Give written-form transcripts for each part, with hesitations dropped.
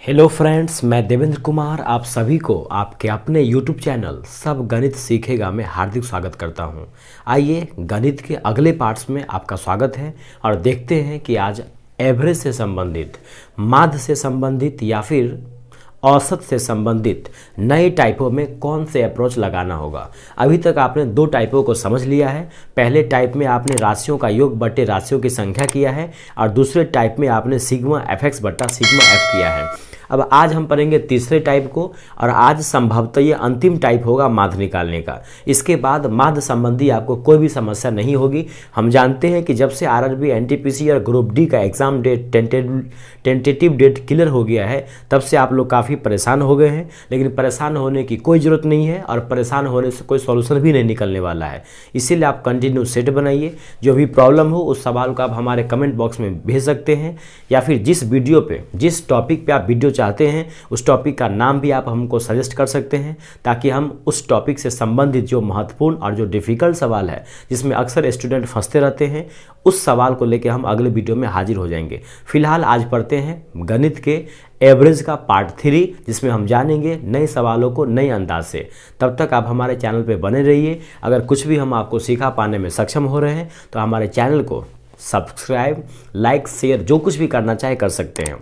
Hello friends, मैं देवेंद्र कुमार आप सभी को आपके अपने यूट्यूब चैनल सब गणित सीखेगा में हार्दिक स्वागत करता हूं। आइए गणित के अगले पार्ट्स में आपका स्वागत है और देखते हैं कि आज एवरेज से संबंधित, माध्य से संबंधित या फिर औसत से संबंधित नए टाइपों में कौन से अप्रोच लगाना होगा। अभी तक आपने दो टाइपों को समझ लिया है। पहले टाइप में आपने राशियों का योग बट्टे राशियों की संख्या किया है और दूसरे टाइप में आपने सिग्मा एफ एक्स बट्टा सिग्मा एफ किया है। अब आज हम पढ़ेंगे तीसरे टाइप को और आज संभवतः ये अंतिम टाइप होगा माध्य निकालने का। इसके बाद माध्य संबंधी आपको कोई भी समस्या नहीं होगी। हम जानते हैं कि जब से आरआरबी, एनटीपीसी और ग्रुप डी का exam date tentative date clear हो गया है, तब से आप लोग काफ़ी परेशान हो गए हैं। लेकिन परेशान होने की कोई ज़रूरत नहीं है और परेशान होने से कोई सॉल्यूशन भी नहीं निकलने वाला है। इसीलिए आप कंटिन्यू सेट बनाइए। जो भी प्रॉब्लम हो उस सवाल को आप हमारे कमेंट बॉक्स में भेज सकते हैं या फिर जिस वीडियो पे, जिस टॉपिक पे आप वीडियो चाहते हैं उस टॉपिक का नाम भी आप हमको सजेस्ट कर सकते हैं, ताकि हम उस टॉपिक से संबंधित जो महत्वपूर्ण और जो डिफ़िकल्ट सवाल है जिसमें अक्सर स्टूडेंट फंसते रहते हैं, उस सवाल को लेकर हम अगले वीडियो में हाजिर हो जाएंगे। फिलहाल आज पढ़ते हैं गणित के एवरेज का पार्ट 3, जिसमें हम जानेंगे नए सवालों को नए अंदाज से। तब तक आप हमारे चैनल पे बने रहिए। अगर कुछ भी हम आपको सिखा पाने में सक्षम हो रहे हैं तो हमारे चैनल को सब्सक्राइब, लाइक, शेयर जो कुछ भी करना चाहे कर सकते हैं।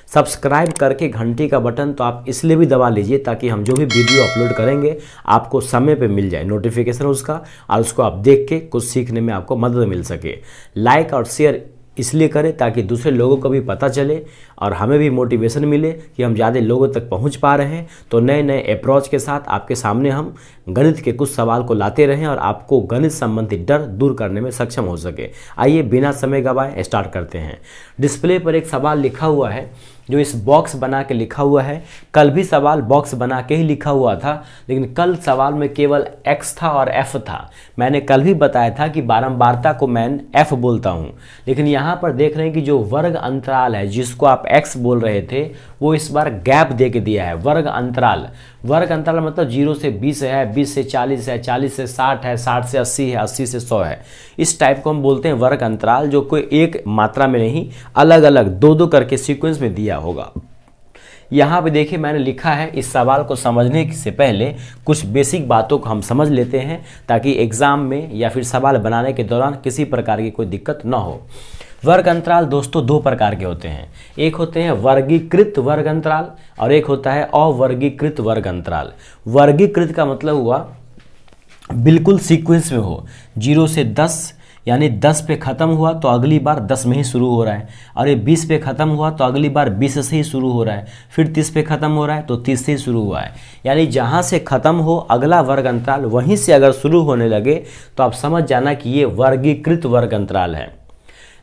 सब्सक्राइब करके घंटी का बटन तो आप इसलिए भी दबा लीजिए ताकि हम जो भी वीडियो अपलोड करेंगे आपको समय पे मिल जाए नोटिफिकेशन उसका, और उसको आप देख के कुछ सीखने में आपको मदद मिल सके। लाइक और शेयर इसलिए करें ताकि दूसरे लोगों को भी पता चले और हमें भी मोटिवेशन मिले कि हम ज़्यादा लोगों तक पहुंच पा रहे हैं। तो नए नए अप्रोच के साथ आपके सामने हम गणित के कुछ सवाल को लाते रहें और आपको गणित संबंधी डर दूर करने में सक्षम हो सके। आइए बिना समय गवाए स्टार्ट करते हैं। डिस्प्ले पर एक सवाल लिखा हुआ है जो इस बॉक्स बना के लिखा हुआ है। कल भी सवाल बॉक्स बना के ही लिखा हुआ था, लेकिन कल सवाल में केवल एक्स था और एफ था। मैंने कल भी बताया था कि बारंबारता को मैं एफ बोलता हूँ, लेकिन यहाँ पर देख रहे हैं कि जो वर्ग अंतराल है जिसको आप एक्स बोल रहे थे वो इस बार गैप दे के दिया है। वर्ग अंतराल, वर्ग अंतराल मतलब 0 से 20 है, 20 से 40 है, 40 से 60 है, 60 से 80 है, 80 से 100 है। इस टाइप को हम बोलते हैं वर्ग अंतराल, जो कोई एक मात्रा में नहीं, अलग अलग दो दो करके सीक्वेंस में दिया होगा। यहाँ पे देखिए मैंने लिखा है। इस सवाल को समझने से पहले कुछ बेसिक बातों को हम समझ लेते हैं ताकि एग्जाम में या फिर सवाल बनाने के दौरान किसी प्रकार की कोई दिक्कत ना हो। वर्ग अंतराल दोस्तों दो प्रकार के होते हैं। एक होते हैं वर्गीकृत वर्ग अंतराल और एक होता है अवर्गीकृत वर्ग अंतराल। वर्गीकृत का मतलब हुआ बिल्कुल सीक्वेंस में हो, 0 से 10 यानी 10 पे ख़त्म हुआ तो अगली बार 10 में ही शुरू हो रहा है, और ये 20 पे ख़त्म हुआ तो अगली बार 20 से ही शुरू हो रहा है, फिर 30 पे ख़त्म हो रहा है तो 30 से ही शुरू हुआ है। यानी जहाँ से ख़त्म हो अगला वर्ग अंतराल वहीं से अगर शुरू होने लगे तो आप समझ जाना कि ये वर्गीकृत वर्ग अंतराल है।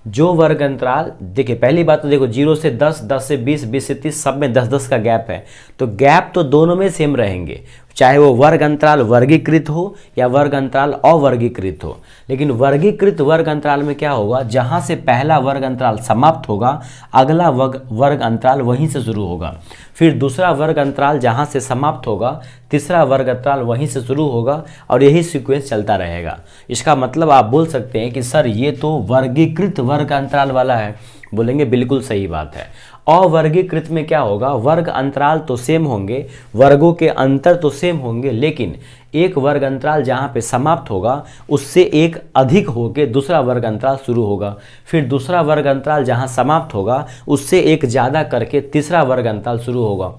जो वर्ग अंतराल, देखिए पहली बात तो देखो 0 से 10, 10 से 20, 20 से 30 सब में 10-10 का गैप है, तो गैप तो दोनों में सेम रहेंगे, चाहे वो वर्ग अंतराल वर्गीकृत हो या वर्ग अंतराल अवर्गीकृत हो। लेकिन वर्गीकृत वर्ग अंतराल में क्या होगा, जहाँ से पहला वर्ग अंतराल समाप्त होगा अगला वर्ग अंतराल वहीं से शुरू होगा, फिर दूसरा वर्ग अंतराल जहाँ से समाप्त होगा तीसरा वर्ग अंतराल वहीं से शुरू होगा, और यही सीक्वेंस चलता रहेगा। इसका मतलब आप बोल सकते हैं कि सर ये तो वर्गीकृत वर्ग अंतराल वाला है। बोलेंगे बिल्कुल सही बात है। अवर्गीकृत में क्या होगा, वर्ग अंतराल तो सेम होंगे, वर्गों के अंतर तो सेम होंगे, लेकिन एक वर्ग अंतराल जहाँ पे समाप्त होगा उससे एक अधिक होकर दूसरा वर्ग अंतराल शुरू होगा, फिर दूसरा वर्ग अंतराल जहाँ समाप्त होगा उससे एक ज़्यादा करके तीसरा वर्ग अंतराल शुरू होगा।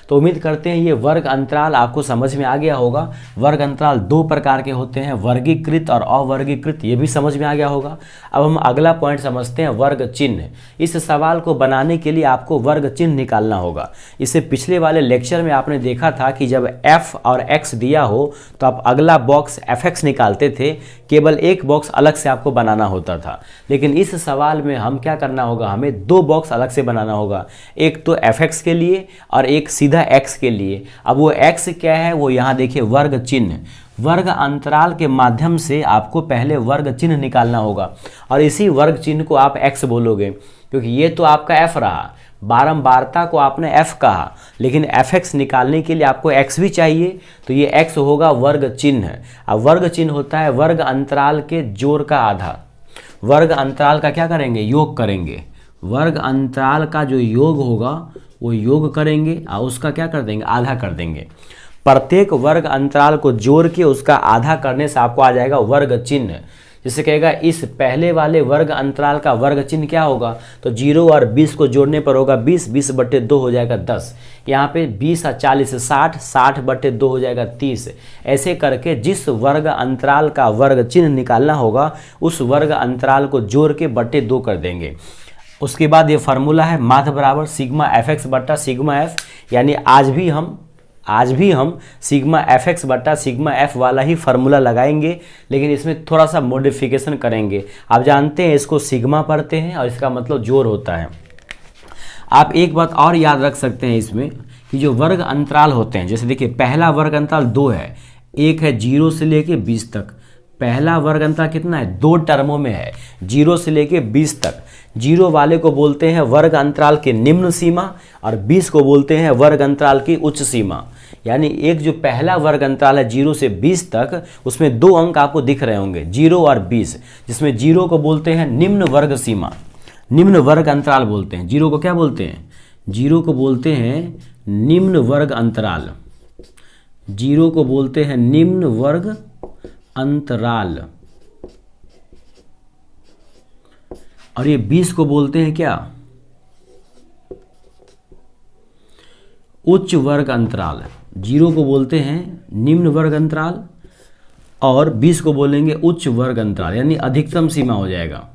तो उम्मीद करते हैं ये वर्ग अंतराल आपको समझ में आ गया होगा। वर्ग अंतराल दो प्रकार के होते हैं, वर्गीकृत और अवर्गीकृत, ये भी समझ में आ गया होगा। अब हम अगला पॉइंट समझते हैं, वर्ग चिन्ह। इस सवाल को बनाने के लिए आपको वर्ग चिन्ह निकालना होगा। इससे पिछले वाले लेक्चर में आपने देखा था कि जब f और x दिया हो तो आप अगला बॉक्स fx निकालते थे, केवल एक बॉक्स अलग से आपको बनाना होता था। लेकिन इस सवाल में हम क्या करना होगा, हमें दो बॉक्स अलग से बनाना होगा, एक तो fx के लिए और एक सीधा x के लिए। अब वो x क्या है, वो यहाँ देखिए वर्ग चिन्ह। वर्ग अंतराल के माध्यम से आपको पहले वर्ग चिन्ह निकालना होगा और इसी वर्ग चिन्ह को आप x बोलोगे, क्योंकि ये तो आपका f रहा, बारंबारता को आपने f कहा, लेकिन fx निकालने के लिए आपको x भी चाहिए, तो ये x होगा वर्ग चिन्ह। अब वर्ग चिन्ह होता है वर्ग अंतराल के जोड़ का आधा। वर्ग अंतराल का क्या करेंगे, योग करेंगे। वर्ग अंतराल का जो योग होगा वो योग करेंगे और उसका क्या कर देंगे, आधा कर देंगे। प्रत्येक वर्ग अंतराल को जोड़ के उसका आधा करने से आपको आ जाएगा वर्ग चिन्ह। जिसे कहेगा इस पहले वाले वर्ग अंतराल का वर्ग चिन्ह क्या होगा, तो 0 और 20 को जोड़ने पर होगा 20, 20/2 हो जाएगा 10। यहाँ पे 20 और 40 60, 60/2 हो जाएगा 30। ऐसे करके जिस वर्ग अंतराल का वर्ग चिन्ह निकालना होगा उस वर्ग अंतराल को जोड़ के बटे 2 कर देंगे। उसके बाद ये फार्मूला है माध्य बराबर सिग्मा एफ एक्स बट्टा सिग्मा एफ, यानी आज भी हम सिग्मा एफ एक्स बट्टा सिग्मा एफ वाला ही फार्मूला लगाएंगे, लेकिन इसमें थोड़ा सा मॉडिफिकेशन करेंगे। आप जानते हैं इसको सिग्मा पढ़ते हैं और इसका मतलब जोड़ होता है। आप एक बात और याद रख सकते हैं इसमें कि जो वर्ग अंतराल होते हैं, जैसे देखिए पहला वर्ग अंतराल 2 है, एक है 0 से लेके 20 तक। पहला वर्ग अंतराल कितना है, 2 टर्मों में है, 0 से लेके 20 तक। 0 वाले को बोलते हैं वर्ग अंतराल की निम्न सीमा और 20 को बोलते हैं वर्ग अंतराल की उच्च सीमा। यानी एक जो पहला वर्ग अंतराल है 0 से 20 तक, उसमें 2 अंक आपको दिख रहे होंगे 0 और 20, जिसमें 0 को बोलते हैं निम्न वर्ग सीमा, निम्न वर्ग अंतराल बोलते हैं। 0 को क्या बोलते हैं, 0 को बोलते हैं निम्न वर्ग अंतराल, 0 को बोलते हैं निम्न वर्ग अंतराल, और ये 20 को बोलते हैं क्या, उच्च वर्ग अंतराल। 0 को बोलते हैं निम्न वर्ग अंतराल और 20 को बोलेंगे उच्च वर्ग अंतराल, यानी अधिकतम सीमा हो जाएगा।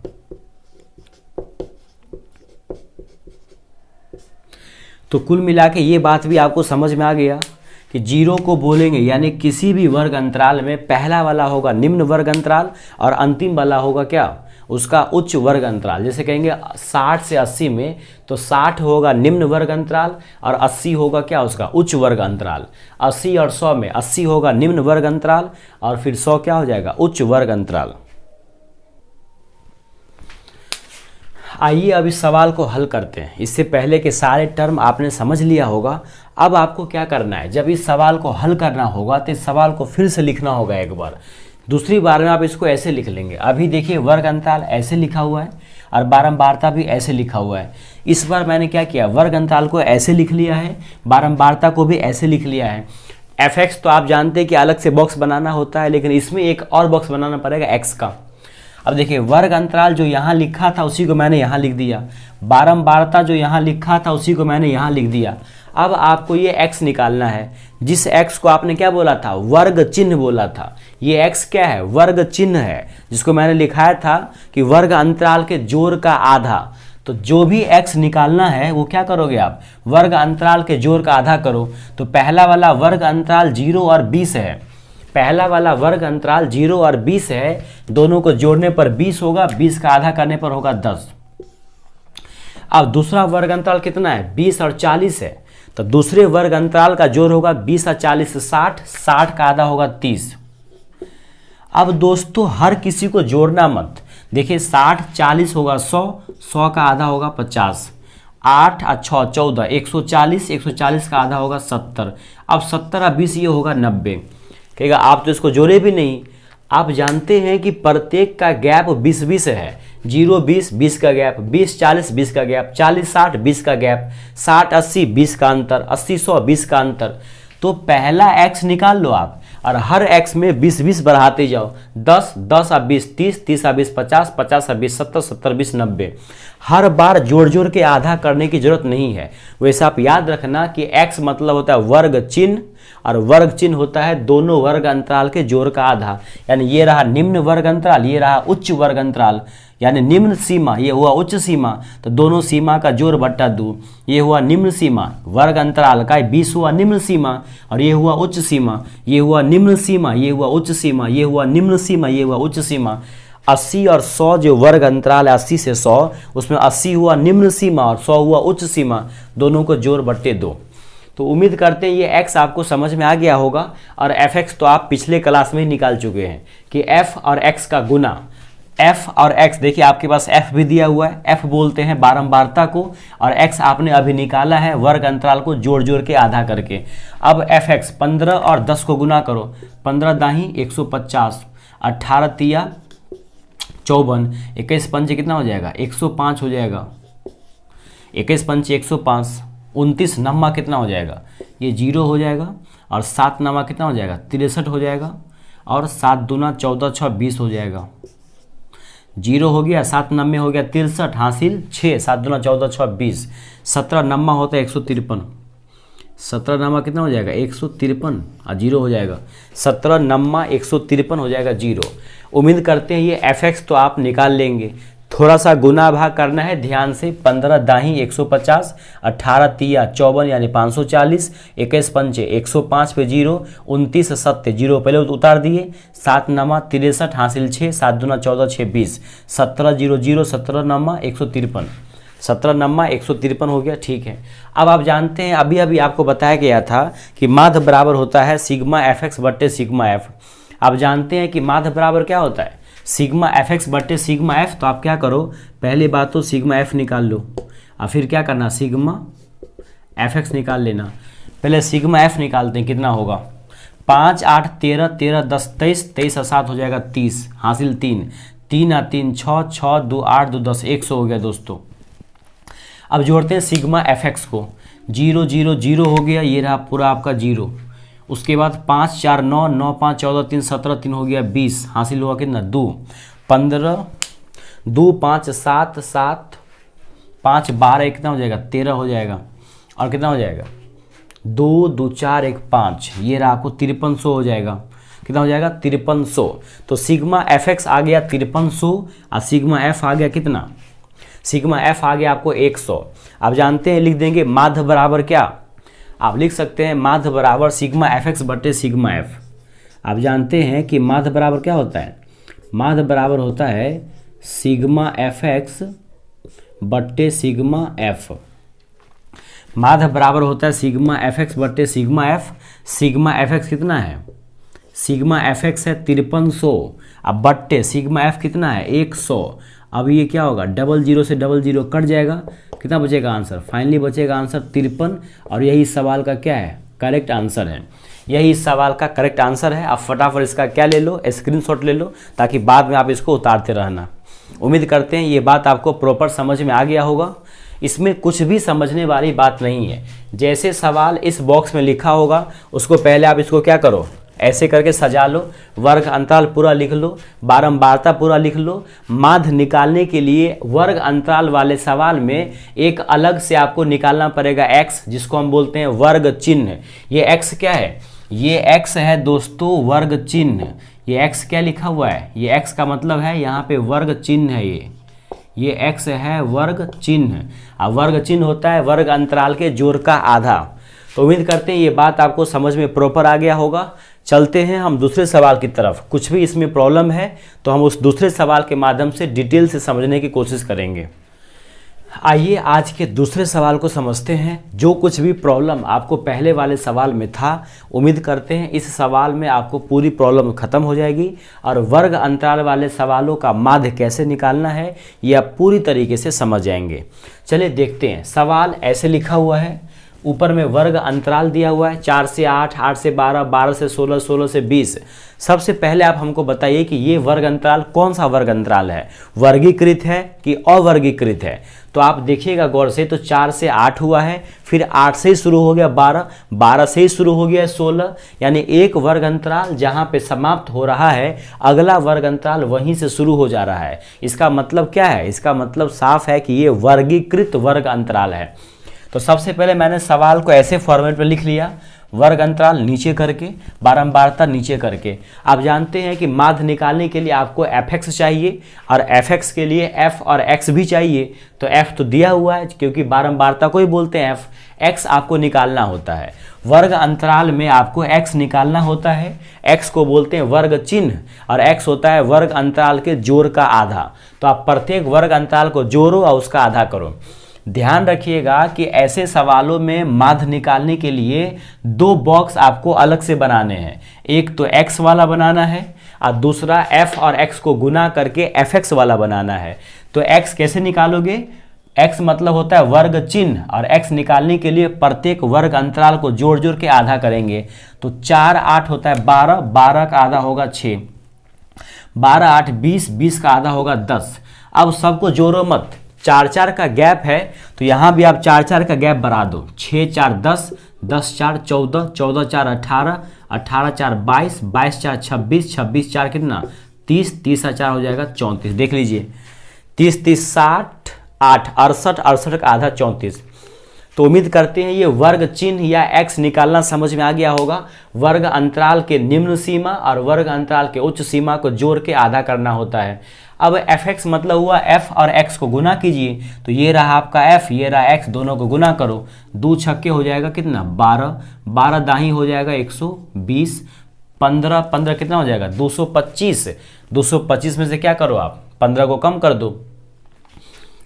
तो कुल मिला के ये बात भी आपको समझ में आ गया कि 0 को बोलेंगे यानी किसी भी वर्ग अंतराल में पहला वाला होगा निम्न वर्ग अंतराल और अंतिम वाला होगा क्या, उसका उच्च वर्ग अंतराल। जैसे कहेंगे 60 से 80 में, तो 60 होगा निम्न वर्ग अंतराल और 80 होगा क्या, उसका उच्च वर्ग अंतराल। 80 और 100 में 80 होगा निम्न वर्ग अंतराल और फिर 100 क्या हो जाएगा, उच्च वर्ग अंतराल। आइए अब इस सवाल को हल करते हैं। इससे पहले के सारे टर्म आपने समझ लिया होगा। अब आपको क्या करना है, जब इस सवाल को हल करना होगा तो इस सवाल को फिर से लिखना होगा एक बार। दूसरी बार में आप इसको ऐसे लिख लेंगे। अभी देखिए वर्ग अंतराल ऐसे लिखा हुआ है और बारंबारता भी ऐसे लिखा हुआ है। इस बार मैंने क्या किया, वर्ग अंतराल को ऐसे लिख लिया है, बारंबारता को भी ऐसे लिख लिया है। एफ एक्स तो आप जानते हैं कि अलग से बॉक्स बनाना होता है, लेकिन इसमें एक और बॉक्स बनाना पड़ेगा एक्स का। अब देखिए वर्ग अंतराल जो यहाँ लिखा था उसी को मैंने यहाँ लिख दिया, बारंबारता जो यहाँ लिखा था उसी को मैंने यहाँ लिख दिया। अब आपको ये x निकालना है, जिस x को आपने क्या बोला था, वर्ग चिन्ह बोला था। ये x क्या है, वर्ग चिन्ह है, जिसको मैंने लिखाया था कि वर्ग अंतराल के जोड़ का आधा। तो जो भी x निकालना है वो क्या करोगे आप, वर्ग अंतराल के जोड़ का आधा करो। तो पहला वाला वर्ग अंतराल 0 और 20 है, पहला वाला वर्ग अंतराल 0 और 20 है, दोनों को जोड़ने पर 20 होगा, 20 का आधा करने पर होगा 10। अब दूसरा वर्ग अंतराल कितना है, 20 और 40 है, तो दूसरे वर्ग अंतराल का जोड़ होगा 20 और 40 से 60, 60 का आधा होगा 30। अब दोस्तों हर किसी को जोड़ना मत, देखिए 60 40 होगा 100, 100 का आधा होगा 50, 8 और 6 14, 140, 140 का आधा होगा 70। अब 70 और 20 ये होगा 90। कहेगा आप तो इसको जोड़े भी नहीं। आप जानते हैं कि प्रत्येक का गैप 20-20 है, 0-20 20 का गैप, 20-40 20 का गैप, 40-60 20 का गैप, 60-80 20 का अंतर, 80-100 20 का अंतर। तो पहला x निकाल लो आप और हर x में 20-20 बढ़ाते जाओ, 10 10 और 20 30, 30 और 20 50, 50 और 20 70, 70 20 90। हर बार जोड़ जोड़ के आधा करने की जरूरत नहीं है। वैसे आप याद रखना कि x मतलब होता है वर्ग चिन्ह और वर्ग चिन्ह होता है दोनों वर्ग अंतराल के जोड़ का आधा। यानी ये रहा निम्न वर्ग अंतराल, ये रहा उच्च वर्ग अंतराल, यानी निम्न सीमा ये हुआ उच्च सीमा, तो दोनों सीमा का जोड़ बट्टा 2। ये हुआ निम्न सीमा वर्ग अंतराल का, 20 हुआ निम्न सीमा और ये हुआ उच्च सीमा, ये हुआ निम्न सीमा, ये हुआ उच्च सीमा, ये हुआ निम्न सीमा, ये हुआ उच्च सीमा। 80 और 100 जो वर्ग अंतराल है 80 से 100, उसमें 80 हुआ निम्न सीमा और 100 हुआ उच्च सीमा, दोनों को जोड़ बट्टे 2। तो उम्मीद करते हैं ये x आपको समझ में आ गया होगा। और fx तो आप पिछले क्लास में ही निकाल चुके हैं कि f और x का गुना, f और x देखिए आपके पास f भी दिया हुआ है, f बोलते हैं बारंबारता को और x आपने अभी निकाला है वर्ग अंतराल को जोड़ जोड़ के आधा करके। अब fx 15 और 10 को गुना करो, 15 दाही 150, 18 तिया 54, 21 पंजे कितना हो जाएगा 105 हो जाएगा। 21 पंचे 105, 29 नम्मा कितना हो जाएगा, ये 0 हो जाएगा, और 7 नम्मा कितना हो जाएगा, 63 हो जाएगा, और 7 दूना 14 6 20 हो जाएगा। 0 हो गया, 7 नम्मे हो गया 63, हासिल 6, 7 दूना 14 6 20, 17 नम्मा होता है 153, 17 नम्मा कितना हो जाएगा 153, और 0 हो जाएगा, 17 नम्मा 153 हो जाएगा 0। उम्मीद करते हैं ये fx तो आप निकाल लेंगे। थोड़ा सा गुना भाग करना है ध्यान से, 15 दाही 150, 18 तिया 54 यानी 540, 21 पंचे 105 पे 0, 29 सत्य 0 पहले उतार दिए, 7 नमा 63 हासिल 6, 7 दूना 14 6 20, 17 0 0, 17 नमा 153, 17 नम्मा 153 हो गया। ठीक है, अब आप जानते हैं अभी अभी आपको बताया गया था कि माध्य बराबर होता है सिग्मा fx बट्टे सिग्मा f। आप जानते हैं कि माध्य बराबर क्या होता है, सिग्मा fx बट्टे सिग्मा f। तो आप क्या करो, पहली बात तो सिग्मा f निकाल लो, और फिर क्या करना, सिग्मा fx निकाल लेना। पहले सिग्मा f निकालते हैं, कितना होगा, 5 8 13 13 10 23, 23 और 7 हो जाएगा 30, हासिल 3, 3 और 3 6, 6 2 8 2 10, 100 हो गया दोस्तों। अब जोड़ते हैं सिग्मा fx को, 0 0 0 हो गया, ये रहा पूरा आपका 0। उसके बाद 5 4 9 9 5 14 3 17, 3 हो गया 20, हासिल हुआ कितना 2, 15 2 5 7 7 5 12 कितना हो जाएगा 13 हो जाएगा, और कितना हो जाएगा 2 2 4 1 5, ये रहा आपको 5300 हो जाएगा। कितना हो जाएगा 5300। तो सिग्मा fx आ गया 5300, और सिग्मा f आ गया कितना, सिग्मा f आ गया आपको 100। आप जानते हैं लिख देंगे माध्य बराबर क्या, आप लिख सकते हैं माध्य बराबर सिग्मा fx बट्टे सिग्मा f। आप जानते हैं कि माध्य बराबर क्या होता है, माध्य बराबर होता है सिग्मा fx बट्टे सिग्मा f। माध्य बराबर होता है सिग्मा fx बट्टे सिग्मा f। सिग्मा fx कितना है, सिग्मा fx है 5300, अब बट्टे सिग्मा f कितना है 100। अब ये क्या होगा, डबल जीरो से डबल जीरो कट जाएगा, कितना बचेगा आंसर, फाइनली बचेगा आंसर 53। और यही सवाल का क्या है, करेक्ट आंसर है, यही इस सवाल का करेक्ट आंसर है। आप फटाफट इसका क्या ले लो, स्क्रीनशॉट ले लो, ताकि बाद में आप इसको उतारते रहना। उम्मीद करते हैं ये बात आपको प्रॉपर समझ में आ गया होगा। इसमें कुछ भी समझने वाली बात नहीं है, जैसे सवाल इस बॉक्स में लिखा होगा उसको पहले आप इसको क्या करो, ऐसे करके सजा लो, वर्ग अंतराल पूरा लिख लो, बारंबारता पूरा लिख लो। माध्य निकालने के लिए वर्ग अंतराल वाले सवाल में एक अलग से आपको निकालना पड़ेगा x, जिसको हम बोलते हैं वर्ग चिन्ह। ये x क्या है, ये x है दोस्तों वर्ग चिन्ह। ये x क्या लिखा हुआ है, ये x का मतलब है यहाँ पे वर्ग चिन्ह है, ये x है वर्ग चिन्ह। अब वर्ग चिन्ह होता है वर्ग अंतराल के जोड़ का आधा। तो उम्मीद करते हैं ये बात आपको समझ में प्रॉपर आ गया होगा। चलते हैं हम दूसरे सवाल की तरफ। कुछ भी इसमें प्रॉब्लम है तो हम उस दूसरे सवाल के माध्यम से डिटेल से समझने की कोशिश करेंगे। आइए आज के दूसरे सवाल को समझते हैं। जो कुछ भी प्रॉब्लम आपको पहले वाले सवाल में था, उम्मीद करते हैं इस सवाल में आपको पूरी प्रॉब्लम खत्म हो जाएगी और वर्ग अंतराल वाले सवालों का माध्य कैसे निकालना है ये आप पूरी तरीके से समझ जाएंगे। चलिए देखते हैं। सवाल ऐसे लिखा हुआ है, ऊपर में वर्ग अंतराल दिया हुआ है 4 से 8, 8 से 12, 12 से 16, 16 से 20। सबसे पहले आप हमको बताइए कि ये वर्ग अंतराल कौन सा वर्ग अंतराल है, वर्गीकृत है कि अवर्गीकृत है। तो आप देखिएगा गौर से, तो 4 से 8 हुआ है, फिर 8 से ही शुरू हो गया 12, 12 से ही शुरू हो गया 16, यानी एक वर्ग अंतराल जहाँ पे समाप्त हो रहा है अगला वर्ग अंतराल वहीं से शुरू हो जा रहा है। इसका मतलब क्या है, इसका मतलब साफ है कि ये वर्गीकृत वर्ग अंतराल है। तो सबसे पहले मैंने सवाल को ऐसे फॉर्मेट में लिख लिया, वर्ग अंतराल नीचे करके, बारंबारता नीचे करके। आप जानते हैं कि माध्य निकालने के लिए आपको fx चाहिए और fx के लिए f और x भी चाहिए। तो f तो दिया हुआ है क्योंकि बारंबारता को ही बोलते हैं f, x आपको निकालना होता है। वर्ग अंतराल में आपको x निकालना होता है, x को बोलते हैं वर्ग चिन्ह और x होता है वर्ग अंतराल के जोड़ का आधा। तो आप प्रत्येक वर्ग अंतराल को जोड़ो और उसका आधा करो। ध्यान रखिएगा कि ऐसे सवालों में माध्य निकालने के लिए दो बॉक्स आपको अलग से बनाने हैं। एक तो x वाला बनाना है और दूसरा f और x को गुना करके fx वाला बनाना है। तो x कैसे निकालोगे, x मतलब होता है वर्ग चिन्ह और x निकालने के लिए प्रत्येक वर्ग अंतराल को जोड़ जोड़ के आधा करेंगे। तो 4 8 होता है 12, 12 का आधा होगा 6, 12 8 20, 20 का आधा होगा 10। अब सबको जोड़ो मत, चार चार का गैप है तो यहाँ भी आप चार चार का गैप बढ़ा दो। 6 4 10, 10 4 14, 14 4 18, 18 4 22, 22 4 26, 26 4 कितना 30, 30 4 हो जाएगा 34। देख लीजिए 30 30 60 8 68, 68 का आधा 34। तो उम्मीद करते हैं ये वर्ग चिन्ह या x निकालना समझ में आ गया होगा। वर्ग अंतराल के निम्न सीमा और वर्ग अंतराल के उच्च सीमा को जोड़ के आधा करना होता है। अब fx मतलब हुआ f और x को गुना कीजिए, तो ये रहा आपका f, ये रहा x, दोनों को गुना करो। 2 छक्के हो जाएगा कितना 12, 12 दाही हो जाएगा 120, 15 15 कितना हो जाएगा 225। 225 में से क्या करो आप 15 को कम कर दो,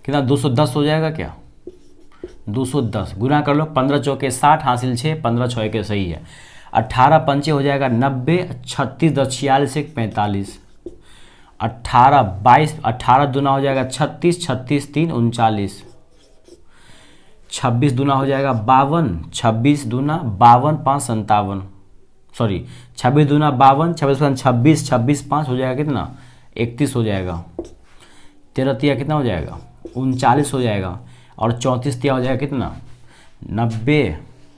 कितना 210 हो जाएगा क्या 210, गुना कर लो। 15 चौके 60, हासिल 6, 15 6 के सही है। 18 पंचे हो जाएगा 90, 36 10 46 1 45, 18 22, 18 दूना हो जाएगा 36, 36 3 39, 26 दूना हो जाएगा 52, 26 दूना 52 5 57, सॉरी 26 दूना 52, 26 26, 26 5 हो जाएगा कितना 31 हो जाएगा। 13 तिया कितना हो जाएगा 39 हो जाएगा, और 34 तिया हो जाएगा कितना 90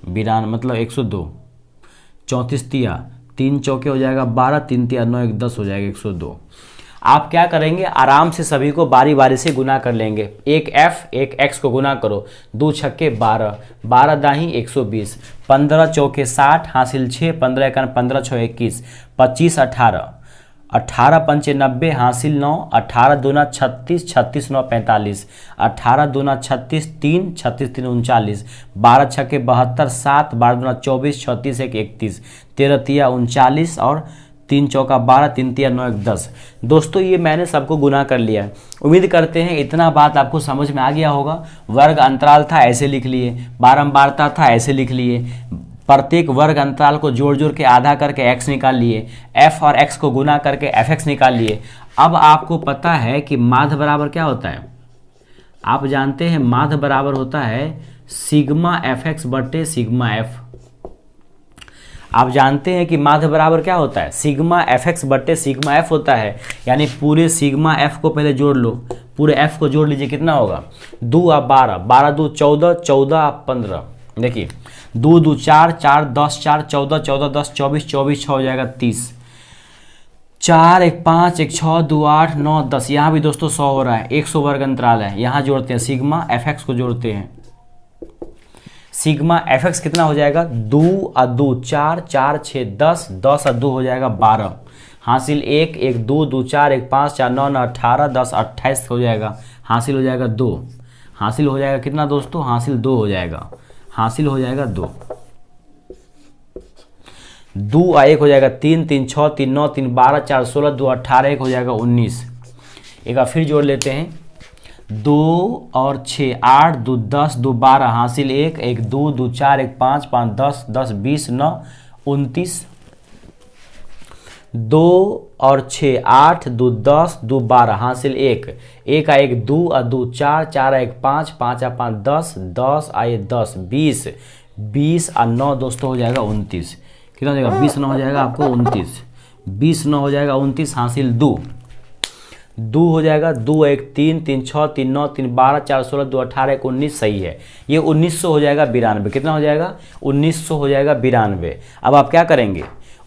92 मतलब 102। 34 तिया 3 चौके हो जाएगा 12, 3 तिया 9 1 10 हो जाएगा 102। आप क्या करेंगे आराम से सभी को बारी बारी से गुना कर लेंगे। एक f एक x को गुना करो, 2 छक्के 12, 12 दाही 120, 15 चौके 60, हासिल 6, 15 एकान 15 6 21, 25 18, 18 पंचे 90, हासिल 9, 18 दूना 36, 36 9 45, 18 दूना 36 3, 36 3 39, 12 छक्के 72 7, 12 दूना 24, 36 1 31, 13 तिया 39 और 3 चौका 12, 3 तिया 9 1 10। दोस्तों ये मैंने सबको गुना कर लिया है। उम्मीद करते हैं इतना बात आपको समझ में आ गया होगा। वर्ग अंतराल था ऐसे लिख लिए, बारंबारता था ऐसे लिख लिए, प्रत्येक वर्ग अंतराल को जोड़ जोड़ के आधा करके x निकाल लिए, f और x को गुना करके fx निकाल लिए। अब आपको पता है कि माध्य बराबर क्या होता है, आप जानते हैं माध्य बराबर होता है सिग्मा fx बटे सिग्मा f। आप जानते हैं कि माध्य बराबर क्या होता है सिग्मा fx बटे सिग्मा f होता है। यानी पूरे सिग्मा f को पहले जोड़ लो, पूरे f को जोड़ लीजिए, कितना होगा 2 और 12, 12 2 14, 14 और 15, देखिए 2 2 4, 4 10 4 14, 14 10 24, 24 6 हो जाएगा 30, 4 1 5 1 6 2 8 9 10। यहाँ भी दोस्तों 100 हो रहा है, 100 वर्ग अंतराल है। यहाँ जोड़ते हैं सिग्मा fx को जोड़ते हैं, सिग्मा fx कितना हो जाएगा 2 और 2 4, 4 6 10, 10 और 2 हो जाएगा 12, हासिल 1 1 2 2 4 1 5 4 9 9 18 10 28 हो जाएगा, हासिल हो जाएगा 2, हासिल हो जाएगा कितना दोस्तों, हासिल 2 हो जाएगा, हासिल हो जाएगा 2, 2 और 1 हो जाएगा 3, 3 6 3 9 3 12 4 16 2 18 1 हो जाएगा 19। एक बार फिर जोड़ लेते हैं, 2 और 6 8 2 10 2 12, हासिल 1 1 2 2 4 1 5 5 10 10 20 9 29, 2 और 6 8 2 10 2 12, हासिल 1 1 1 2 और 2 4 4 1 5 5 5 10 10 आए 10 20 20 और 9 दोस्तों हो जाएगा 29। कितना हो जाएगा 20 9 हो जाएगा आपको 29, 20 9 हो जाएगा 29, हासिल 2 2 हो जाएगा, 2 1 3 3 6 3 9 3 12 4 16 2 18 1 19, सही है। ये 1900 हो जाएगा 92, कितना हो जाएगा 1900 हो जाएगा 92। अब आप क्या करेंगे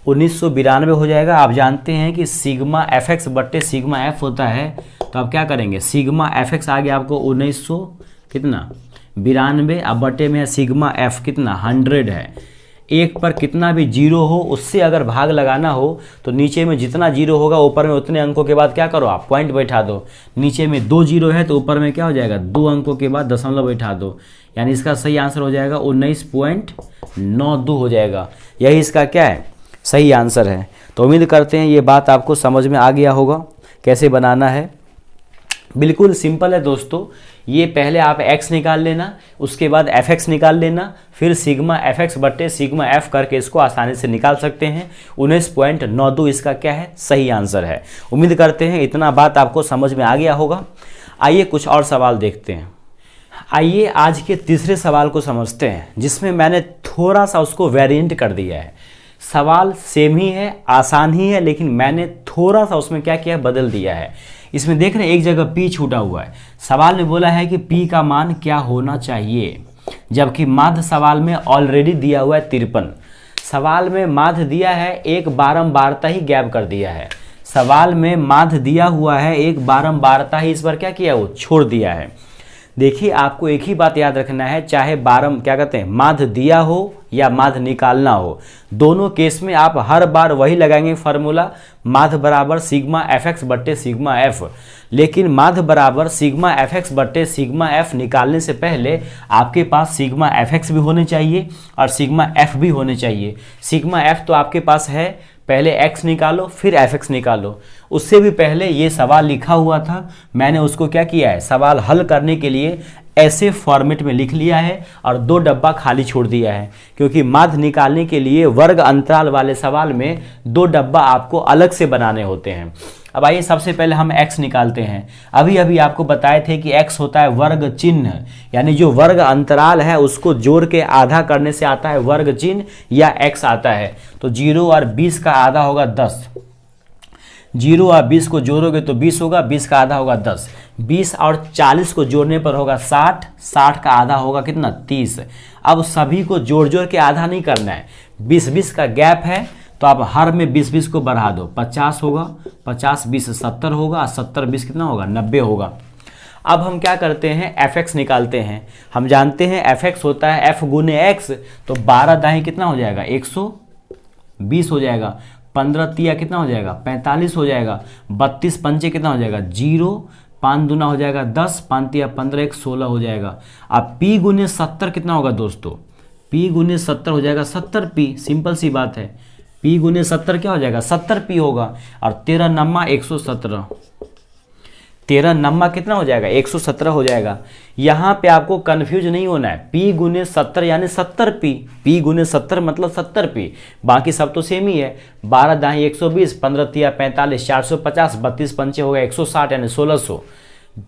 1992 हो जाएगा। आप जानते हैं कि सिग्मा fx बट्टे सिग्मा f होता है, तो आप क्या करेंगे सिग्मा fx आ गया आपको 1900 कितना 92, अब बट्टे में है सिग्मा f कितना 100 है। एक पर कितना भी जीरो हो उससे अगर भाग लगाना हो तो नीचे में जितना जीरो होगा ऊपर में उतने अंकों के बाद क्या करो आप पॉइंट बैठा दो। नीचे में 2 जीरो है तो ऊपर में क्या हो जाएगा 2 अंकों के बाद दशमलव बैठा दो, यानी इसका सही आंसर हो जाएगा 19.92 हो जाएगा। यही इसका क्या है सही आंसर है। तो उम्मीद करते हैं ये बात आपको समझ में आ गया होगा कैसे बनाना है। बिल्कुल सिंपल है दोस्तों, ये पहले आप x निकाल लेना, उसके बाद fx निकाल लेना, फिर सिग्मा fx बट्टे सिग्मा f करके इसको आसानी से निकाल सकते हैं। 19.92 इसका क्या है सही आंसर है। उम्मीद करते हैं इतना बात आपको समझ में आ गया होगा। आइए कुछ और सवाल देखते हैं। आइए आज के तीसरे सवाल को समझते हैं, जिसमें मैंने थोड़ा सा उसको वेरिएंट कर दिया है। सवाल सेम ही है, आसान ही है, लेकिन मैंने थोड़ा सा उसमें क्या किया बदल दिया है। इसमें देख रहे हैं एक जगह पी छूटा हुआ है। सवाल में बोला है कि पी का मान क्या होना चाहिए, जबकि माध्य सवाल में ऑलरेडी दिया हुआ है 53। सवाल में माध्य दिया है, एक बारंबारता ही गैप कर दिया है। सवाल में माध्य दिया हुआ है, एक बारंबारता ही इस बार क्या किया, वो छोड़ दिया है। देखिए आपको एक ही बात याद रखना है, चाहे क्या कहते हैं, माध्य दिया हो या माध्य निकालना हो, दोनों केस में आप हर बार वही लगाएंगे फार्मूला, माध्य बराबर सिग्मा एफ एक्स बट्टे सिग्मा एफ। लेकिन माध्य बराबर सिग्मा एफ एक्स बट्टे सिग्मा एफ निकालने से पहले आपके पास सिग्मा एफ एक्स भी होने चाहिए और सिग्मा एफ भी होने चाहिए। सिग्मा एफ तो आपके पास है, पहले x निकालो फिर fx निकालो। उससे भी पहले ये सवाल लिखा हुआ था, मैंने उसको क्या किया है, सवाल हल करने के लिए ऐसे फॉर्मेट में लिख लिया है और 2 डब्बा खाली छोड़ दिया है, क्योंकि माध्य निकालने के लिए वर्ग अंतराल वाले सवाल में 2 डब्बा आपको अलग से बनाने होते हैं। अब आइए सबसे पहले हम x निकालते हैं। अभी अभी आपको बताए थे कि x होता है वर्ग चिन्ह, यानी जो वर्ग अंतराल है उसको जोड़ के आधा करने से आता है वर्ग चिन्ह या x आता है। तो 0 और 20 का आधा होगा 10, 0 और 20 को जोड़ोगे तो 20 होगा, 20 का आधा होगा 10, 20 और 40 को जोड़ने पर होगा 60, 60 का आधा होगा कितना, 30। अब सभी को जोड़ जोड़ के आधा नहीं करना है, 20-20 का गैप है तो आप हर में 20-20 को बढ़ा दो, 50 होगा, 50-20 70 होगा, 70-20 कितना होगा, 90 होगा। अब हम क्या करते हैं, एफ एक्स निकालते हैं। हम जानते हैं एफ एक्स होता है एफ गुने एक्स, तो 12 दाएं कितना हो जाएगा, 120 हो जाएगा, 15 तिया कितना हो जाएगा, 45 हो जाएगा, 32 पंचे कितना हो जाएगा, 0, 5 दूना हो जाएगा 10, 5 तिया 15, 1 16 हो जाएगा। अब पी गुने 70 कितना होगा दोस्तों, पी गुने 70 हो जाएगा 70 पी, सिंपल सी बात है, पी गुने 70 क्या हो जाएगा, 70 पी होगा। और 13 नम्मा 117, 13 नम्मा कितना हो जाएगा, 117 हो जाएगा। यहाँ पे आपको कंफ्यूज नहीं होना है, पी गुने 70 यानी 70 पी, पी गुने 70 मतलब 70 पी, बाकी सब तो सेम ही है। 12 दाएं 120, 15 तिया 45, 450, 32 पंचे हो गए 160 यानी 1600,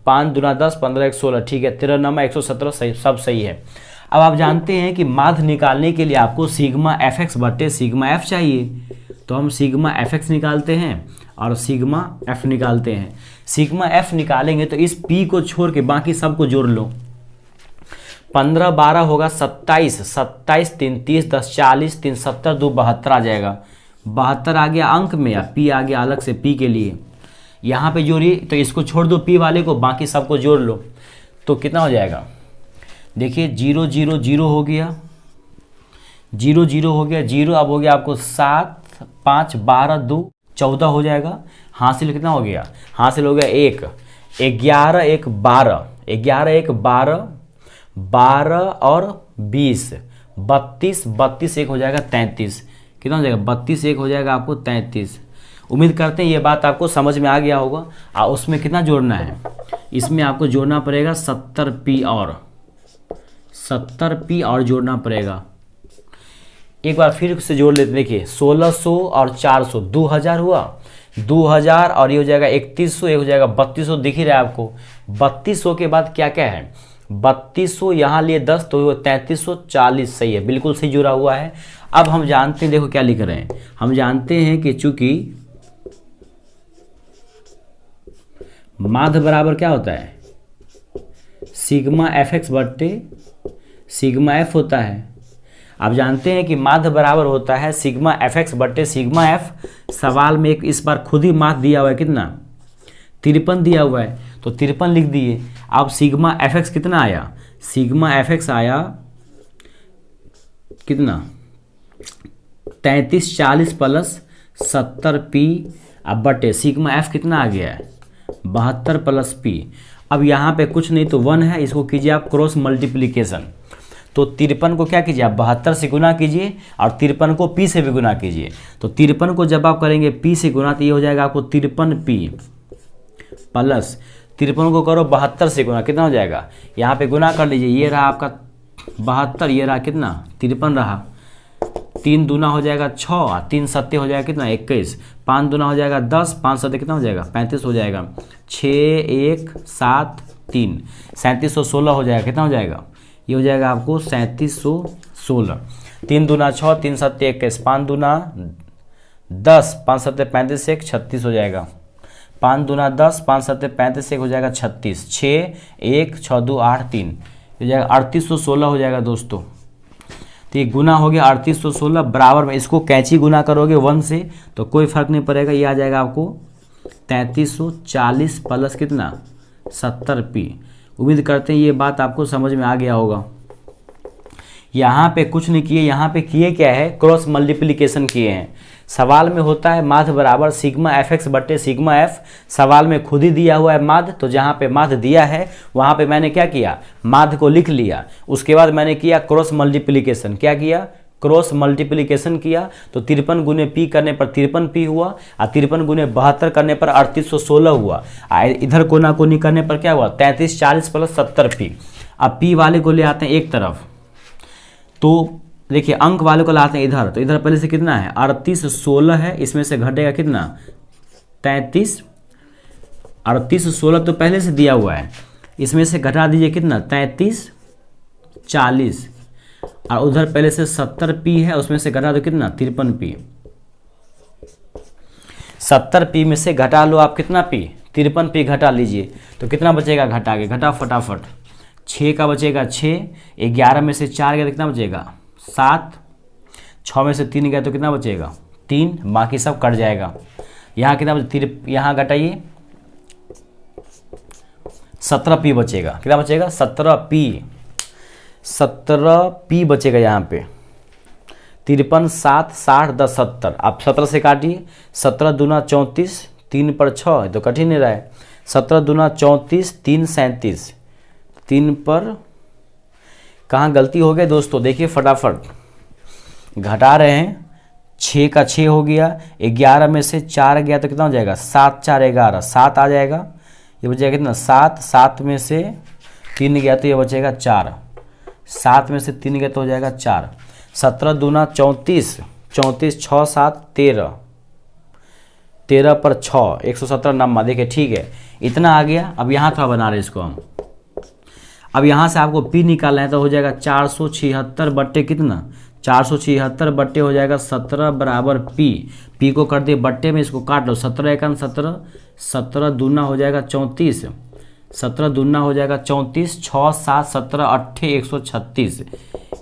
5 दूना 10, 15 1 16, ठीक है, 13 नम्मा 117 सही, सब सही है। अब आप जानते हैं कि माध्य निकालने के लिए आपको सिग्मा एफ एक्स बट्टे सिग्मा एफ चाहिए, तो हम सिग्मा एफ एक्स निकालते हैं और सिग्मा एफ निकालते हैं। सिग्मा एफ निकालेंगे तो इस पी को छोड़ के बाकी सबको जोड़ लो, 15 12 होगा 27, 27 3 30, 10 40, 3 70, 2 72 आ जाएगा, 72 आ गया अंक में, या पी आ गया अलग से पी के लिए। यहाँ पे जोड़िए तो इसको छोड़ दो पी वाले को, बाकी सबको जोड़ लो, तो कितना हो जाएगा, देखिए 0 0 0 हो गया, 0 0 हो गया, 0 अब हो गया आपको 7 5 12 2 14 हो जाएगा। हासिल कितना हो गया, हासिल हो गया 1, 11 1 12, 11 1 12, 12 और 20 32, 32 1 हो जाएगा 33, कितना हो जाएगा, 32 1 हो जाएगा आपको 33। उम्मीद करते हैं ये बात आपको समझ में आ गया होगा। और उसमें कितना जोड़ना है, इसमें आपको जोड़ना पड़ेगा 70 पी और 70 पी और जोड़ना पड़ेगा। एक बार फिर से जोड़ लेते, देखिए 1600 और 400 2000 हुआ, 2000 और ये हो जाएगा 3100, ये हो जाएगा 3200, दिख ही रहा है आपको। 3200 के बाद क्या क्या है, 3200 यहाँ लिए 10 तो 3340, सही है, बिल्कुल सही जुड़ा हुआ है। अब हम जानते हैं, देखो क्या लिख रहे हैं, हम जानते हैं कि चूंकि माध्य बराबर क्या होता है, सिग्मा एफ एक्स बट्टे सिग्मा एफ होता है। आप जानते हैं कि माध्य बराबर होता है सिग्मा एफ एक्स बट्टे सिग्मा एफ। सवाल में एक इस बार खुद ही माध्य दिया हुआ है, कितना 53 दिया हुआ है, तो 53 लिख दिए। अब सिग्मा एफ एक्स कितना आया, सिग्मा एफ एक्स आया कितना 3340 प्लस 70 पी, अब बटे सिग्मा एफ कितना आ गया है 72 प्लस पी। अब यहाँ पे कुछ नहीं तो 1 है, इसको कीजिए आप क्रॉस मल्टीप्लिकेशन, तो 53 को क्या कीजिए आप 72 से गुना कीजिए और 53 को पी से भी गुना कीजिए। तो 53 को जब आप करेंगे पी से गुना तो ये हो जाएगा आपको 53 पी प्लस 53 को करो 72 से गुना, कितना हो जाएगा, यहाँ पे गुना कर लीजिए, ये रहा आपका 72, ये रहा कितना 53 रहा, 3 दूना हो जाएगा 6, 3 सत्ते हो जाएगा कितना 21, 5 दूना हो जाएगा 10, 5 सत्ते कितना हो जाएगा 35 हो जाएगा, 6 1 7 3 3716 हो जाएगा, कितना हो जाएगा, ये हो जाएगा आपको 3716। 3 दूना 6, 3 सत्ते 21, 5 दूना 10, 5 सत्ते 35, 1 36 हो जाएगा, 5 दूना 10, 5 सत्ते 35, एक हो जाएगा 36, 6 1 6 2 8 3 हो जाएगा 3816 हो जाएगा दोस्तों। तो ये गुना हो गया 3816 बराबर में इसको कैंची गुना करोगे 1 से तो कोई फर्क नहीं पड़ेगा, ये आ जाएगा आपको 3340 प्लस कितना 70p। उम्मीद करते हैं ये बात आपको समझ में आ गया होगा। यहाँ पे कुछ नहीं किए, यहाँ पे किए क्या है, क्रॉस मल्टीप्लिकेशन किए हैं। सवाल में होता है माध्य बराबर सिग्मा एफ एक्स बट्टे सिग्मा एफ, सवाल में खुद ही दिया हुआ है माध्य, तो जहाँ पे माध्य दिया है वहाँ पे मैंने क्या किया, माध्य को लिख लिया। उसके बाद मैंने किया क्रॉस मल्टीप्लिकेशन, क्या किया, क्रॉस मल्टीप्लिकेशन किया। तो 53 गुने पी करने पर 53p हुआ और 53 गुने 72 करने पर 3816 हुआ। इधर कोना कोनी करने पर क्या हुआ 3340 प्लस 70p। अब p वाले को ले आते हैं एक तरफ, तो देखिए अंक वाले को लाते हैं इधर, तो इधर पहले से कितना है 3816 है, इसमें से घटेगा कितना 33, 3816 तो पहले से दिया हुआ है, इसमें से घटा दीजिए कितना 3340 और उधर पहले से 70p है, उसमें से घटा दो कितना 53p। 70p में से घटा लो आप कितना p 53p घटा लीजिए तो कितना बचेगा, घटा के घटा फटाफट 6 का बचेगा 6, 11 में से 4 गया तो कितना बचेगा 7, 6 में से 3 गया तो कितना बचेगा 3, बाकी सब कट जाएगा। यहाँ कितना बचे, यहाँ घटाइए 17p बचेगा, कितना बचेगा 17p बचेगा यहाँ पे। 53 7 60 10 70, आप 17 से काटिए, 17 दूना 34, 3 पर 6 तो कट ही नहीं रहा है, 17 दूना 34, 3 37, 3 पर कहाँ गलती हो गई दोस्तों, देखिए फटाफट घटा रहे हैं, 6 का 6 हो गया, 11 में से 4 गया तो कितना हो जाएगा 7 4 11, 7 आ जाएगा, ये बचेगा कितना 7, 7 में से 3 गया तो ये बचेगा 4, 7 में से 3 गया तो हो जाएगा 4, 17 दूना 34, 34 6 7 13, 13 पर 6 117 नंबर, देखिए ठीक है इतना आ गया। अब यहाँ थोड़ा बना रहे इसको हम, अब यहाँ से आपको p निकालना है तो हो जाएगा 476 बट्टे कितना 476 बट्टे हो जाएगा 17 बराबर p को कर दिए बट्टे में, इसको काट लो 17 एकन 17, 17 दूना हो जाएगा 34, 17 दूना हो जाएगा 34, 6 7 17 8 136,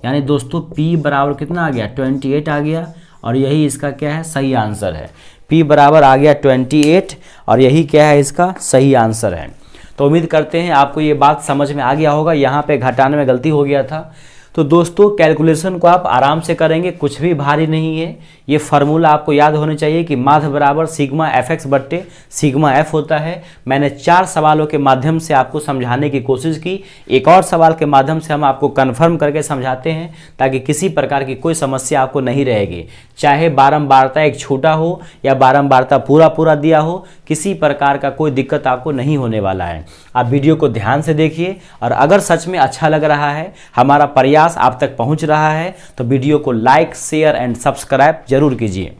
यानी दोस्तों p बराबर कितना आ गया 28 आ गया और यही इसका क्या है सही आंसर है। p बराबर आ गया 28 और यही क्या है इसका सही आंसर है। तो उम्मीद करते हैं आपको ये बात समझ में आ गया होगा, यहाँ पे घटाने में गलती हो गया था। तो दोस्तों कैलकुलेशन को आप आराम से करेंगे, कुछ भी भारी नहीं है। ये फार्मूला आपको याद होना चाहिए कि माध्य बराबर सिग्मा एफ एक्स बट्टे सिग्मा एफ होता है। मैंने 4 सवालों के माध्यम से आपको समझाने की कोशिश की, एक और सवाल के माध्यम से हम आपको कन्फर्म करके समझाते हैं ताकि किसी प्रकार की कोई समस्या आपको नहीं रहेगी, चाहे बारंबारता एक छोटा हो या बारंबारता पूरा दिया हो, किसी प्रकार का कोई दिक्कत आपको नहीं होने वाला है। आप वीडियो को ध्यान से देखिए और अगर सच में अच्छा लग रहा है, हमारा प्रयास आप तक पहुंच रहा है तो वीडियो को लाइक शेयर एंड सब्सक्राइब जरूर कीजिए।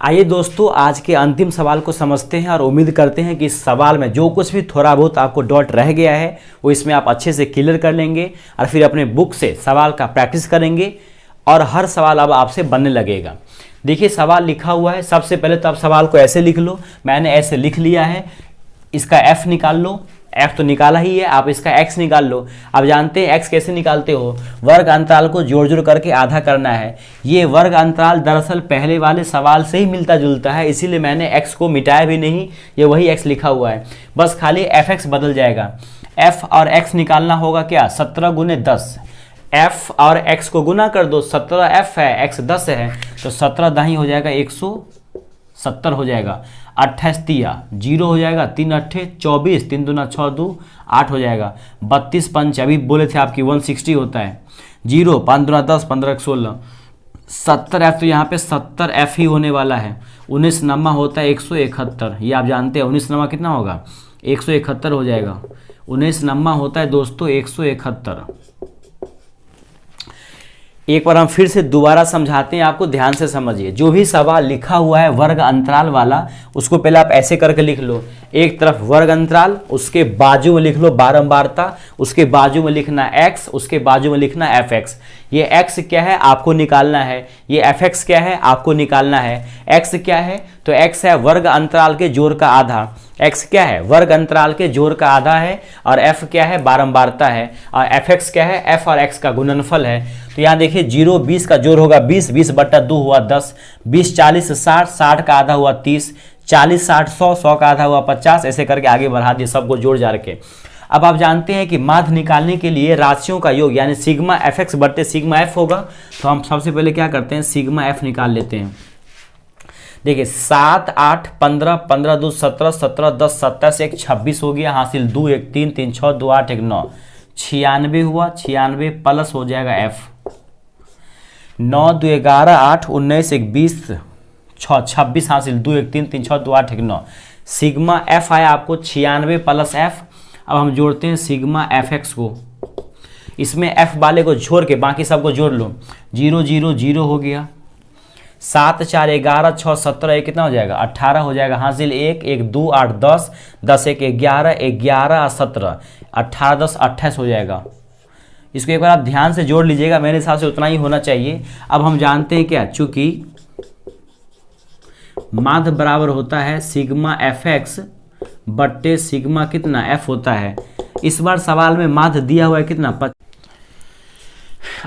आइए दोस्तों आज के अंतिम सवाल को समझते हैं और उम्मीद करते हैं कि इस सवाल में जो कुछ भी थोड़ा बहुत आपको डॉट रह गया है वो इसमें आप अच्छे से क्लियर कर लेंगे और फिर अपने बुक से सवाल का प्रैक्टिस करेंगे और हर सवाल अब आपसे बनने लगेगा। देखिए सवाल लिखा हुआ है, सबसे पहले तो आप सवाल को ऐसे लिख लो, मैंने ऐसे लिख लिया है, इसका f निकाल लो, f तो निकाला ही है, आप इसका x निकाल लो। अब जानते हैं x कैसे निकालते हो, वर्ग अंतराल को जोड़ जोड़ करके आधा करना है। ये वर्ग अंतराल दरअसल पहले वाले सवाल से ही मिलता जुलता है, इसीलिए मैंने x को मिटाया भी नहीं, ये वही x लिखा हुआ है, बस खाली fx बदल जाएगा। f और x निकालना होगा क्या 17 गुने 10, f और x को गुना कर दो, 17f है x 10 है तो 17 दाही हो जाएगा 170 हो जाएगा, 28 तिया 0 हो जाएगा, 3 अट्ठे 24, 3 दूना 6 2 8 हो जाएगा, 32 पंच अभी बोले थे आपकी 160 होता है, 0 5 दूना 10 15 16, 70f तो यहाँ पे 70f ही होने वाला है, 19 नमा होता है 171, ये आप जानते हैं 19 नमा कितना होगा 171 हो जाएगा, 19 नमा होता है दोस्तों 171। एक बार हम फिर से दोबारा समझाते हैं आपको, ध्यान से समझिए। जो भी सवाल लिखा हुआ है वर्ग अंतराल वाला उसको पहले आप ऐसे करके लिख लो, एक तरफ वर्ग अंतराल, उसके बाजू में लिख लो बारंबारता, उसके बाजू में लिखना x, उसके बाजू में लिखना fx। ये x क्या है आपको निकालना है, ये fx क्या है आपको निकालना है। x क्या है तो x है वर्ग अंतराल के जोड़ का आधा, x क्या है, वर्ग अंतराल के जोड़ का आधा है, और f क्या है, बारंबारता है, और fx क्या है, f और x का गुणनफल है। तो यहाँ देखिए 0 20 का जोड़ होगा 20, 20 बटा 2 हुआ 10, 20 40 60, 60 का आधा हुआ 30, 40 60 100, 100 का आधा हुआ 50, ऐसे करके आगे बढ़ा दिए सबको जोड़ जाड़ के। अब आप जानते हैं कि माध्य निकालने के लिए राशियों का योग यानी सिग्मा fx बटे सिग्मा f होगा। तो हम सबसे पहले क्या करते हैं, सिग्मा f निकाल लेते हैं। देखिए 7 8 15, 15 2 17, 17 10 27 1 26 हो गया, हासिल 2 1 3 3 6 2 8 1 9, 96 हुआ, 96 प्लस हो जाएगा f, 9 2 11 8 19 1 20 26, हासिल 2 1 3 3 6 2 8 1 9, सिग्मा f आया आपको 96 प्लस f। अब हम जोड़ते हैं सिग्मा fx को, इसमें f वाले को छोड़ के बाकी सबको जोड़ लो, 0 0 0 हो गया, 7 4 11 6 17 1 कितना हो जाएगा, 18 हो जाएगा, हासिल 1 1 2 8 10, 10 1 11 11 17, 18 10 28 हो जाएगा। इसको एक बार आप ध्यान से जोड़ लीजिएगा, मेरे हिसाब से उतना ही होना चाहिए। अब हम जानते हैं क्या, चूंकि माध्य बराबर होता है सिग्मा fx बट्टे सिग्मा कितना f होता है। इस बार सवाल में माध्य दिया हुआ है कितना,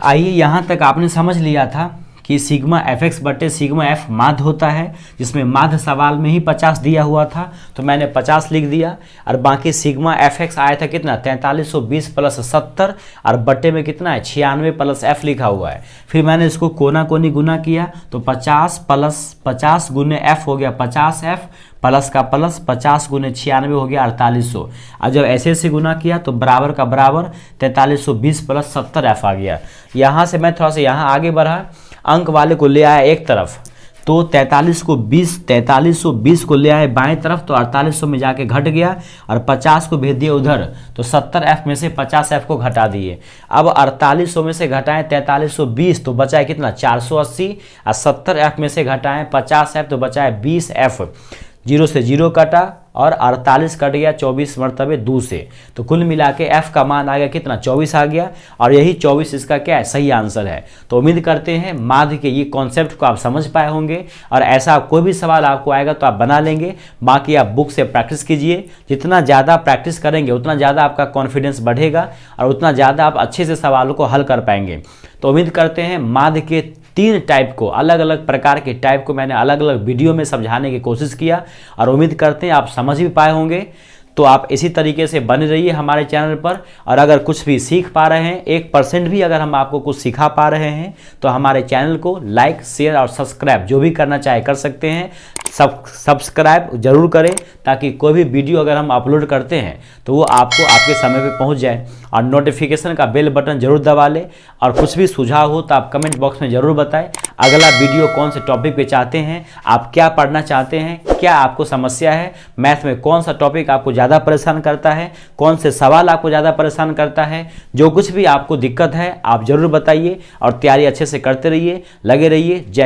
आइए यहां तक आपने समझ लिया था कि सिग्मा fx बट्टे सिग्मा f माध्य होता है, जिसमें माध्य सवाल में ही 50 दिया हुआ था तो मैंने 50 लिख दिया, और बाकी सिग्मा fx आया था कितना 4320 प्लस 70, और बट्टे में कितना है 96 प्लस f लिखा हुआ है। फिर मैंने इसको कोना कोनी गुना किया तो 50 प्लस 50 गुने f हो गया 50f, प्लस का प्लस 50 गुने 96 हो गया 4800, और जब ऐसे गुना किया तो बराबर का बराबर 4320 प्लस 70f आ गया। यहाँ से मैं थोड़ा सा यहाँ आगे बढ़ा, अंक वाले को ले आया एक तरफ, तो 4320 को ले आए बाएं तरफ, तो 4800 में जाके घट गया, और 50 को भेज दिए उधर, तो 70f में से 50f को घटा दिए। अब 4800 में से घटाएं 4320 तो बचा है कितना 480, और 70f में से घटाएं 50f तो बचा है 20f, 0 से 0 कटा और 48 कट गया 24 मरतबे 2 से, तो कुल मिला के f का मान आ गया कितना 24 आ गया, और यही 24 इसका क्या है, सही आंसर है। तो उम्मीद करते हैं माध्य के ये कॉन्सेप्ट को आप समझ पाए होंगे, और ऐसा कोई भी सवाल आपको आएगा तो आप बना लेंगे। बाकी आप बुक से प्रैक्टिस कीजिए, जितना ज़्यादा प्रैक्टिस करेंगे उतना ज़्यादा आपका कॉन्फिडेंस बढ़ेगा, और उतना ज़्यादा आप अच्छे से सवालों को हल कर पाएंगे। तो उम्मीद करते हैं माध्य के 3 टाइप को, अलग अलग प्रकार के टाइप को मैंने अलग अलग वीडियो में समझाने की कोशिश किया, और उम्मीद करते हैं आप समझ भी पाए होंगे। तो आप इसी तरीके से बने रहिए हमारे चैनल पर, और अगर कुछ भी सीख पा रहे हैं, 1% भी अगर हम आपको कुछ सिखा पा रहे हैं, तो हमारे चैनल को लाइक शेयर और सब्सक्राइब जो भी करना चाहे कर सकते हैं। सब्सक्राइब जरूर करें, ताकि कोई भी वीडियो अगर हम अपलोड करते हैं तो वो आपको आपके समय पे पहुंच जाए, और नोटिफिकेशन का बेल बटन जरूर दबा लें। और कुछ भी सुझाव हो तो आप कमेंट बॉक्स में ज़रूर बताएं, अगला वीडियो कौन से टॉपिक पे चाहते हैं, आप क्या पढ़ना चाहते हैं, क्या आपको समस्या है, मैथ में कौन सा टॉपिक आपको ज़्यादा परेशान करता है, कौन से सवाल आपको ज़्यादा परेशान करता है, जो कुछ भी आपको दिक्कत है आप ज़रूर बताइए, और तैयारी अच्छे से करते रहिए, लगे रहिए। जय